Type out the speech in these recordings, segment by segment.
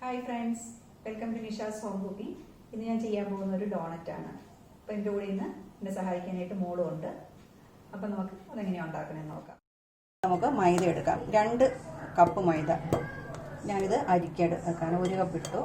Hi friends, welcome to Nisha's home cooking. ഇന്ന് ഞാൻ ചെയ്യാൻ പോകുന്ന ഒരു ഡോണറ്റ് ആണ്. അപ്പോൾ എൻ്റെ കൂടെ ഇന്ന് എന്നെ സഹായിക്കാനായിട്ട് മോളും ഉണ്ട്. അപ്പം നമുക്ക് അതെങ്ങനെയാണ് ഉണ്ടാക്കണമെന്ന് നോക്കാം. നമുക്ക് മൈദ എടുക്കാം. 2 കപ്പ് മൈദ. ഞാനിത് അരിക്കെടുക്കാൻ 1 കപ്പ് ഇട്ടു.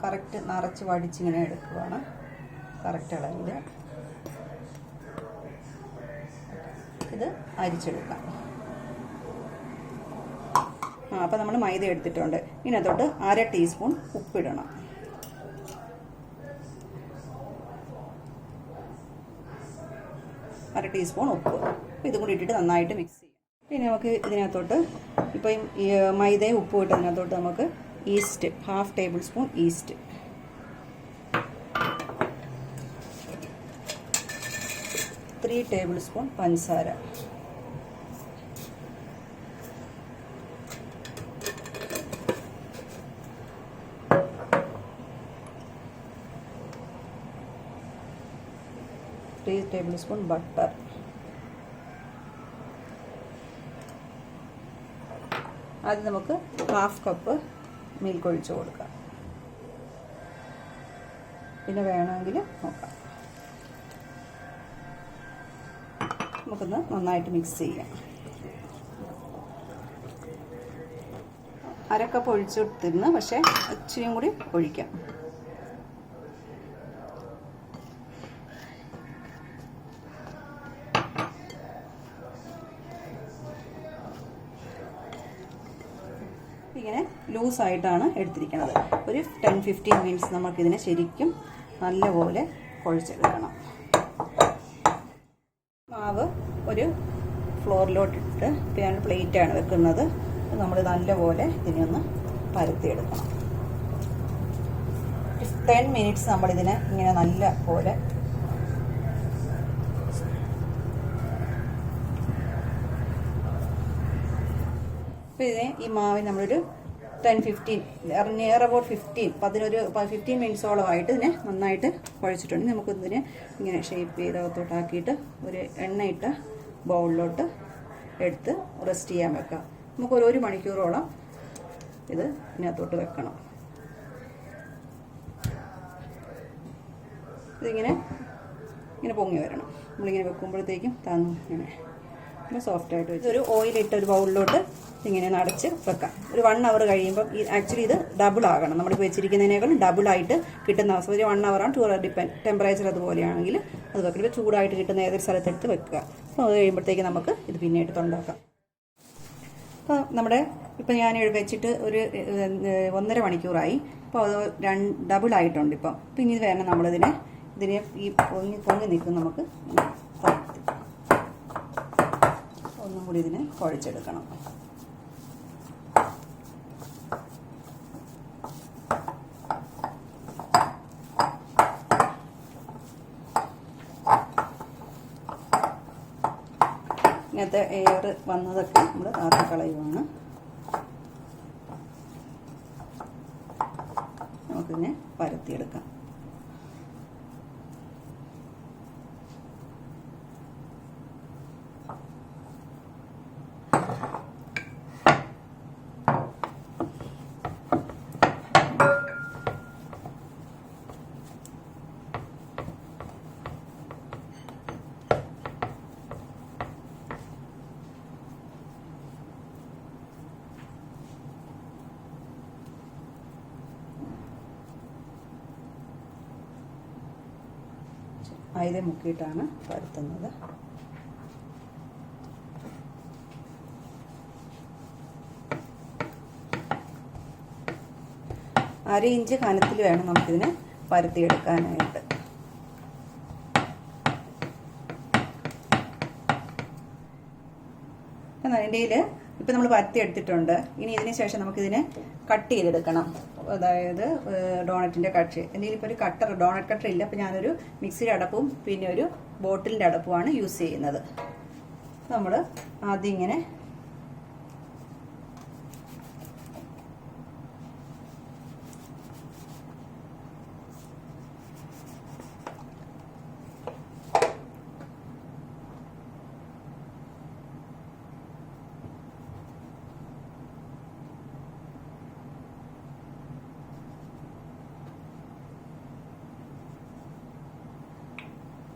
കറക്റ്റ് നിറച്ച് വടിച്ചിങ്ങനെ എടുക്കുകയാണ്, കറക്റ്റ് അളവിൽ. ഇത് അരിച്ചെടുക്കാം. അപ്പം നമ്മൾ മൈദ എടുത്തിട്ടുണ്ട്. ഇതിനകത്തോട്ട് 1/2 ടീസ്പൂൺ ഉപ്പിടണം. അര ടീസ്പൂൺ ഉപ്പ്. ഇതും കൂടി ഇട്ടിട്ട് നന്നായിട്ട് മിക്സ് ചെയ്യാം. പിന്നെ നമുക്ക് ഇതിനകത്തോട്ട് ഇപ്പം ഈ മൈദയും ഉപ്പ് ഇട്ടതിനകത്തോട്ട് നമുക്ക് east, 1/2 table spoon east, 3 table spoon പഞ്ചസാര, ത്രീ ടേബിൾ സ്പൂൺ ബട്ടർ, ആദ്യം നമുക്ക് 1/2 കപ്പ് മിൽക്ക് ഒഴിച്ച് കൊടുക്കാം. പിന്നെ വേണമെങ്കിൽ നോക്കാം. നമുക്കൊന്ന് നന്നായിട്ട് മിക്സ് ചെയ്യാം. 1/2 കപ്പ് ഒഴിച്ചിട്ടിരുന്നു, പക്ഷേ ഇച്ചിരിയും കൂടി ഒഴിക്കാം. ഇങ്ങനെ ലൂസായിട്ടാണ് എടുത്തിരിക്കുന്നത്. ഒരു 10-15 മിനിറ്റ്സ് നമുക്കിതിനെ ശരിക്കും നല്ലപോലെ കുഴച്ചെടുക്കണം. മാവ് ഒരു ഫ്ലോറിലോട്ടിട്ട് ഞാൻ പ്ലേറ്റാണ് വെക്കുന്നത്. നമ്മൾ നല്ലപോലെ ഇതിനെ ഒന്ന് പരത്തിയെടുക്കണം. 10 മിനിറ്റ്സ് നമ്മളിതിനെ ഇങ്ങനെ നല്ല പോലെ അപ്പോൾ ഇതിനെ ഈ മാവിന് നമ്മളൊരു 10-15 നിയർ അബൌട്ട് 15 മിനിറ്റ്സോളമായിട്ട് ഇതിനെ നന്നായിട്ട് കുഴച്ചിട്ടുണ്ട്. നമുക്കിതിനെ ഇങ്ങനെ ഷേപ്പ് ചെയ്തകത്തോട്ടാക്കിയിട്ട് ഒരു എണ്ണയിട്ട ബൗളിലോട്ട് എടുത്ത് റെസ്റ്റ് ചെയ്യാൻ വെക്കാം. നമുക്കൊരു 1 മണിക്കൂറോളം ഇത് ഇതിനകത്തോട്ട് വെക്കണം. ഇതിങ്ങനെ പൊങ്ങി വരണം. നമ്മളിങ്ങനെ വെക്കുമ്പോഴത്തേക്കും ഇങ്ങനെ സോഫ്റ്റായിട്ട് വെച്ച് ഒരു ഓയിലിട്ട ഒരു ബൗളിലോട്ട് ഇങ്ങനെ നടച്ച് വെക്കാം. ഒരു 1 അവർ കഴിയുമ്പം ആക്ച്വലി ഇത് ഡബിൾ ആകണം. നമ്മളിപ്പോൾ വെച്ചിരിക്കുന്നതിനേക്കാളും ഡബിളായിട്ട് കിട്ടുന്ന അവസ്ഥ. ഒരു 1 അവറാണ്. ടെമ്പറേച്ചർ അതുപോലെയാണെങ്കിൽ അത് വെക്കണം. ഇപ്പോൾ ചൂടായിട്ട് കിട്ടുന്ന ഏതൊരു സ്ഥലത്തെടുത്ത് വെക്കുക. അപ്പോൾ അത് കഴിയുമ്പോഴത്തേക്ക് നമുക്ക് ഇത് പിന്നെ എടുത്തുണ്ടാക്കാം. അപ്പോൾ ഇപ്പം ഞാൻ വെച്ചിട്ട് ഒരു 1.5 മണിക്കൂറായി. അപ്പോൾ അത് ഡബിളായിട്ടുണ്ട്. ഇപ്പം ഇനി ഇത് വേണം നമ്മളിതിനെ ഈ പൊങ്ങി നിൽക്കും. നമുക്ക് ഒന്നും കൂടി ഇതിനെ കുഴച്ചെടുക്കണം. ഇങ്ങനത്തെ എയർ വന്നതൊക്കെ നമ്മൾ ആർത്തി കളയുവാണ്. നമുക്കിതിനെ പരത്തിയെടുക്കാം. മൈദ മുക്കിയിട്ടാണ് പരത്തുന്നത്. അര ഇഞ്ച് കനത്തിൽ വേണം നമുക്കിതിനെ പരത്തിയെടുക്കാനായിട്ട്. അതിൻ്റെ ഇപ്പം നമ്മൾ പരത്തി എടുത്തിട്ടുണ്ട്. ഇനി ഇതിന് ശേഷം നമുക്കിതിനെ കട്ട് ചെയ്തെടുക്കണം. അതായത് ഡോണറ്റിൻ്റെ കട്ട്. എൻ്റെ ഇപ്പോൾ ഒരു ഡോണറ്റ് കട്ടർ ഇല്ല. അപ്പോൾ ഞാനൊരു മിക്സിയുടെ അടപ്പും പിന്നെ ഒരു ബോട്ടിലിൻ്റെ അടപ്പുമാണ് യൂസ് ചെയ്യുന്നത്. നമ്മൾ ആദ്യം ഇങ്ങനെ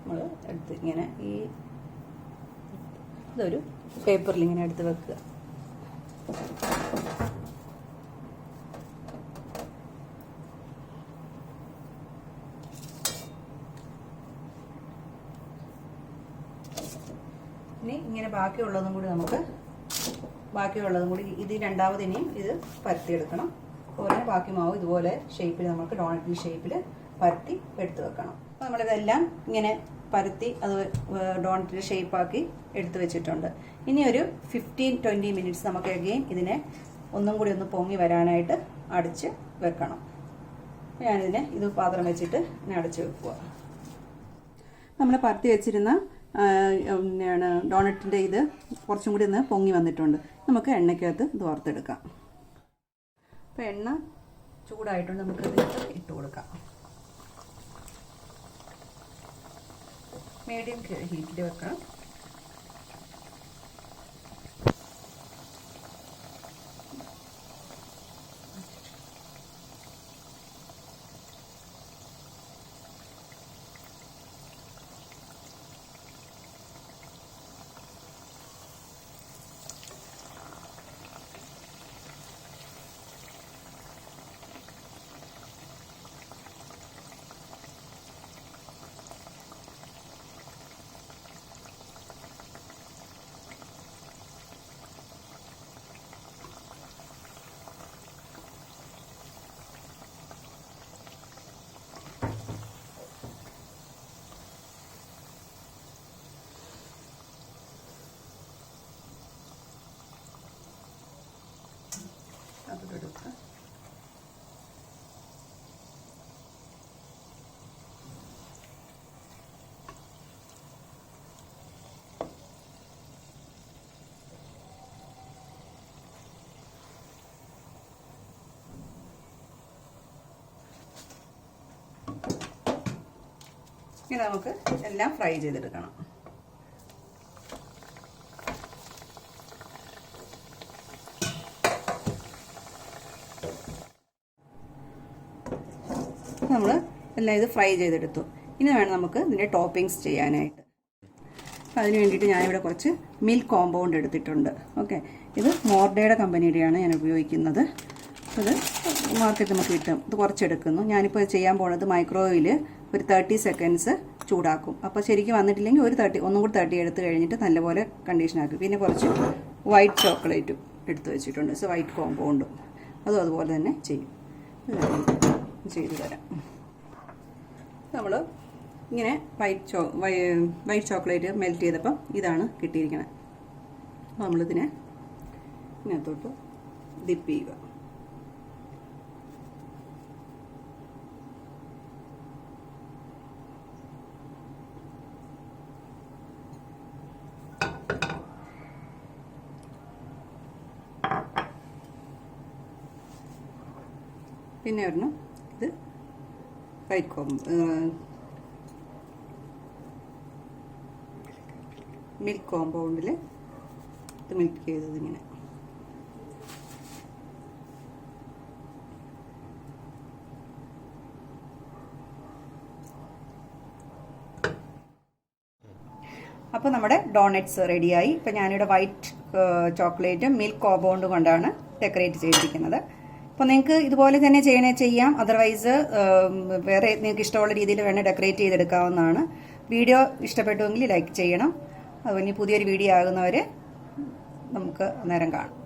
നമ്മൾ എടുത്ത് ഇങ്ങനെ ഇതൊരു പേപ്പറിൽ ഇങ്ങനെ എടുത്ത് വെക്കുക. ഇനി ഇങ്ങനെ ബാക്കിയുള്ളതും കൂടി ഇത് രണ്ടാമത് ഇനിയും ഇത് പരത്തിയെടുക്കണം. അതുപോലെ ബാക്കി മാവ് ഇതുപോലെ ഷേപ്പിൽ നമുക്ക് ഡോണറ്റ് ഷേപ്പിൽ പരത്തി എടുത്ത് വെക്കണം. അപ്പോൾ നമ്മളിതെല്ലാം ഇങ്ങനെ പരത്തി അത് ഡോണറ്റിൻ്റെ ഷേപ്പാക്കി എടുത്ത് വെച്ചിട്ടുണ്ട്. ഇനി ഒരു 15-20 മിനിറ്റ്സ് നമുക്ക് അഗെയിൻ ഇതിനെ ഒന്നും കൂടി ഒന്ന് പൊങ്ങി വരാനായിട്ട് അടച്ച് വെക്കണം. ഞാനിതിനെ ഇത് പാത്രം വെച്ചിട്ട് അടച്ച് വെക്കുക. നമ്മൾ പരത്തി വെച്ചിരുന്ന ഡോണറ്റിൻ്റെ ഇത് കുറച്ചും കൂടി ഒന്ന് പൊങ്ങി വന്നിട്ടുണ്ട്. നമുക്ക് എണ്ണയ്ക്കകത്ത് ഇത് വറുത്തെടുക്കാം. അപ്പോൾ എണ്ണ ചൂടായിട്ടുണ്ട്, നമുക്ക് ഇതിനകത്ത് ഇട്ട് കൊടുക്കാം. മീഡിയം ഹീറ്റിൽ വെക്കണം. അതെടുക്കാം. ഇനി നമുക്ക് എല്ലാം ഫ്രൈ ചെയ്തെടുക്കണം. നമ്മൾ എല്ലാം ഇത് ഫ്രൈ ചെയ്തെടുത്തു. ഇനി വേണം നമുക്ക് ഇതിൻ്റെ ടോപ്പിങ്സ് ചെയ്യാനായിട്ട്. അതിന് വേണ്ടിയിട്ട് ഞാനിവിടെ കുറച്ച് മിൽക്ക് കോമ്പൗണ്ട് എടുത്തിട്ടുണ്ട്. ഓക്കെ, ഇത് മോർഡയുടെ കമ്പനിയുടെയാണ് ഞാൻ ഉപയോഗിക്കുന്നത്. അത് മാർക്കറ്റിൽ നമുക്ക് കിട്ടും. ഇത് കുറച്ചെടുക്കുന്നു. ഞാനിപ്പോൾ ചെയ്യാൻ പോകുന്നത് മൈക്രോവേവിൽ ഒരു 30 സെക്കൻഡ്സ് ചൂടാക്കും. അപ്പോൾ ശരിക്കും വന്നിട്ടില്ലെങ്കിൽ ഒന്നും കൂടി 30 എടുത്ത് കഴിഞ്ഞിട്ട് നല്ലപോലെ കണ്ടീഷനാക്കും. പിന്നെ കുറച്ച് വൈറ്റ് ചോക്ലേറ്റും എടുത്ത് വെച്ചിട്ടുണ്ട്. സോ വൈറ്റ് കോമ്പൗണ്ടും അതും അതുപോലെ തന്നെ ചെയ്യും. ചെയ്തു തരാം. നമ്മൾ ഇങ്ങനെ വൈറ്റ് ചോക്ലേറ്റ് മെൽറ്റ് ചെയ്തപ്പം ഇതാണ് കിട്ടിയിരിക്കുന്നത്. അപ്പോൾ നമ്മളിതിനെ ഇതിനകത്തോട്ട് ഡിപ്പ് ചെയ്യുക. പിന്നെ ഒരെണ്ണം ഇത് മിൽക്ക് കോമ്പൗണ്ടിൽ ഇത് മിൽക്ക് ചെയ്തത് ഇങ്ങനെ. അപ്പോൾ നമ്മുടെ ഡോണറ്റ്സ് റെഡിയായി. ഇപ്പോൾ ഞാനിവിടെ വൈറ്റ് ചോക്ലേറ്റും മിൽക്ക് കോമ്പൗണ്ടും കൊണ്ടാണ് ഡെക്കറേറ്റ് ചെയ്തിരിക്കുന്നത്. അപ്പോൾ നിങ്ങൾക്ക് ഇതുപോലെ തന്നെ ചെയ്യാം. അതർവൈസ് വേറെ നിങ്ങൾക്ക് ഇഷ്ടമുള്ള രീതിയിൽ വേണേൽ ഡെക്കറേറ്റ് ചെയ്തെടുക്കാവുന്നതാണ്. വീഡിയോ ഇഷ്ടപ്പെട്ടുവെങ്കിൽ ലൈക്ക് ചെയ്യണം. അതുപോലെ പുതിയൊരു വീഡിയോ ആകുന്നവരെ നമുക്ക് നേരം കാണാം.